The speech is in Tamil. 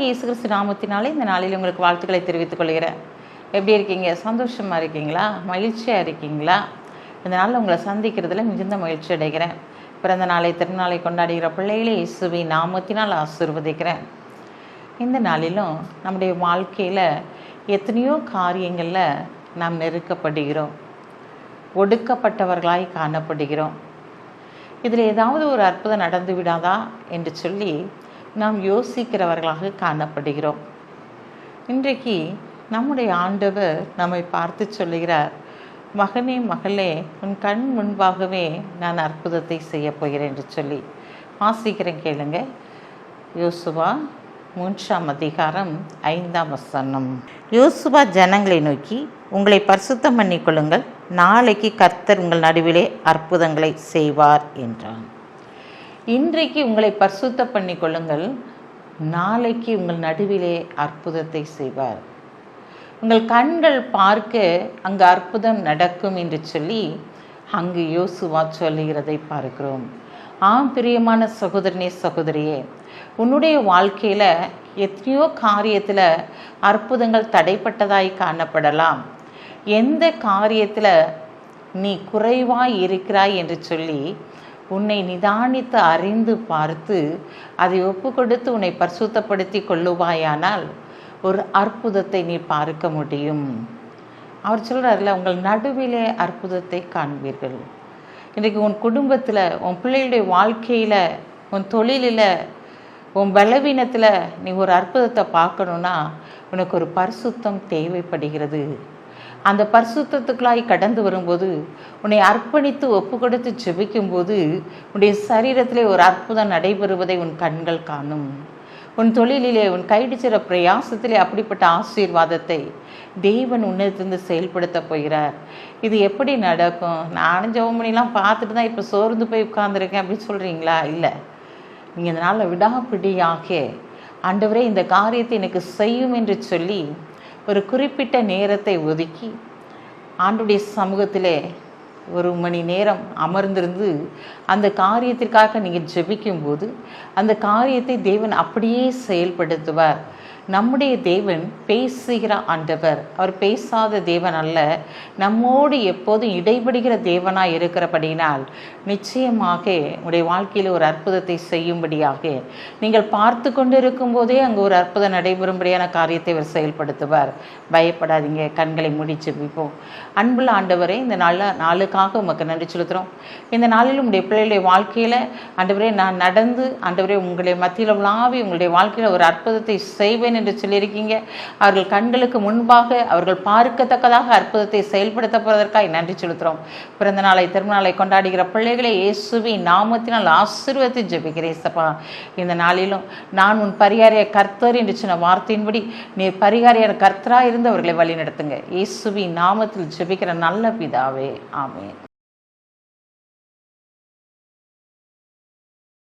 இயேசு கிறிஸ்து நாமத்தினாலே இந்த நாளில் உங்களுக்கு வாழ்த்துக்களை தெரிவித்துக் கொள்கிறேன். எப்படி இருக்கீங்க? சந்தோஷமாக இருக்கீங்களா? மகிழ்ச்சியாக இருக்கீங்களா? இந்த நாளில் உங்களை சந்திக்கிறதுல மிகுந்த மகிழ்ச்சி அடைகிறேன். பிறந்த நாளை திருநாளை கொண்டாடுகிற பிள்ளைகளே இயேசுவின் நாமத்தினால் ஆசீர்வதிக்கிறேன். இந்த நாளிலும் நம்முடைய வாழ்க்கையில் எத்தனையோ காரியங்களில் நாம் நெருக்கப்படுகிறோம், ஒடுக்கப்பட்டவர்களாய் காணப்படுகிறோம். இதில் ஏதாவது ஒரு அற்புதம் நடந்து விடாதா என்று சொல்லி நாம் யோசிக்கிறவர்களாக காணப்படுகிறோம். இன்றைக்கு நம்முடைய ஆண்டவர் நம்மை பார்த்து சொல்லுகிறார், மகனே மகளே, உன் கண் முன்பாகவே நான் அற்புதத்தை செய்ய போகிறேன் என்று சொல்லி. வாசிக்கிறேன், கேளுங்க. யோசுவா 3ஆம் அதிகாரம் 5ஆம் வசனம். யோசுவா ஜனங்களை நோக்கி, உங்களை பரிசுத்தம் பண்ணிக்கொள்ளுங்கள், நாளைக்கு கர்த்தர் உங்கள் நடுவிலே அற்புதங்களை செய்வார் என்றான். இன்றைக்கு உங்களை பரிசுத்த பண்ணிக்கொள்ளுங்கள், நாளைக்கு உங்கள் நடுவிலே அற்புதத்தை செய்வார். உங்கள் கண்கள் பார்க்க அங்கு அற்புதம் நடக்கும் என்று சொல்லி அங்கு யோசுவா சொல்லுகிறதை பார்க்கிறோம். ஆம் பிரியமான சகோதரனே சகோதரியே, உன்னுடைய வாழ்க்கையில் எத்தனையோ காரியத்தில் அற்புதங்கள் தடைப்பட்டதாய் காணப்படலாம். எந்த காரியத்தில் நீ குறைவாய் இருக்கிறாய் என்று சொல்லி உன்னை நிதானித்து அறிந்து பார்த்து அதை ஒப்பு கொடுத்து உன்னை பரிசுத்தப்படுத்தி கொள்ளுவாயானால் ஒரு அற்புதத்தை நீ பார்க்க முடியும். அவர் சொல்கிறார்ல, உங்கள் நடுவிலே அற்புதத்தை காண்பீர்கள். இன்றைக்கு உன் குடும்பத்தில், உன் பிள்ளைகளுடைய வாழ்க்கையில், உன் தொழிலில், உன் பலவீனத்தில் நீ ஒரு அற்புதத்தை பார்க்கணுன்னா உனக்கு ஒரு பரிசுத்தம் தேவைப்படுகிறது. அந்த பரிசுத்தத்துக்குள்ளாய் கடந்து வரும்போது, உன்னை அர்ப்பணித்து ஒப்பு கொடுத்து ஜெபிக்கும்போது உன்னுடைய சரீரத்திலே ஒரு அற்புதம் நடைபெறுவதை உன் கண்கள் காணும். உன் தொழிலிலே, உன் கைடிச்சிற பிரயாசத்திலே அப்படிப்பட்ட ஆசீர்வாதத்தை தேவன் உன்னிடத்திலிருந்து செயல்படுத்த போகிறார். இது எப்படி நடக்கும்? நானும் ஜெபம் பண்ணிலாம் பார்த்துட்டு தான் இப்போ சோர்ந்து போய் உட்கார்ந்துருக்கேன் அப்படின்னு சொல்கிறீங்களா? இல்லை, நீங்கள் இதனால் விடாப்பிடியாக ஆண்டவரே இந்த காரியத்தை எனக்கு செய்யும் என்று சொல்லி ஒரு குறிப்பிட்ட நேரத்தை ஒதுக்கி ஆண்டவருடைய சமூகத்திலே ஒரு மணி நேரம் அமர்ந்திருந்து அந்த காரியத்திற்காக நீங்கள் ஜெபிக்கும்போது அந்த காரியத்தை தேவன் அப்படியே செயல்படுத்துவார். நம்முடைய தேவன் பேசுகிற ஆண்டவர், அவர் பேசாத தேவன் அல்ல. நம்மோடு எப்போதும் இடைபடுகிற தேவனாய் இருக்கிறபடினால் நிச்சயமாக உங்களுடைய வாழ்க்கையில் ஒரு அற்புதத்தை செய்யும்படியாக நீங்கள் பார்த்து கொண்டு இருக்கும்போதே அங்கே ஒரு அற்புதம் நடைபெறும்படியான காரியத்தை அவர் செயல்படுத்துவார். பயப்படாதீங்க, கண்களை மூடி ஜெபிப்போம். அன்புள்ள ஆண்டவரே, இந்த நாளுக்காக உமக்கு நன்றி செலுத்துகிறோம். இந்த நாளில் உங்களுடைய பிள்ளைகளுடைய வாழ்க்கையில் ஆண்டவரே நான் நடந்து ஆண்டவரே உங்களுடைய மத்தியில் உலாவி உங்களுடைய வாழ்க்கையில் ஒரு அற்புதத்தை செய்வேன் என்று சொல்லியிருக்கீங்க. அவர்கள் கண்களுக்கு முன்பாக அவர்கள் பார்க்கத்தக்கதாக அற்புதத்தை செயல்படுத்த போவதற்காக நன்றி செலுத்துகிறோம். பிறந்த நாளை திருநாளை கொண்டாடுகிற பிள்ளைகளை இயேசுவின் நாமத்தினால் ஆசீர்வதித்து ஜெபிக்கிறேன். சப்பா, இந்த நாளிலும் நான் உன் பரிகாரிய கர்த்தர் என்று சொன்ன வார்த்தையின்படி நீ பரிகாரிய கர்த்தராக இருந்து அவர்களை வழி நடத்துங்க. இயேசுவின் நாமத்தில் ஜெபிக்கிற நல்ல பிதாவே, ஆமென்.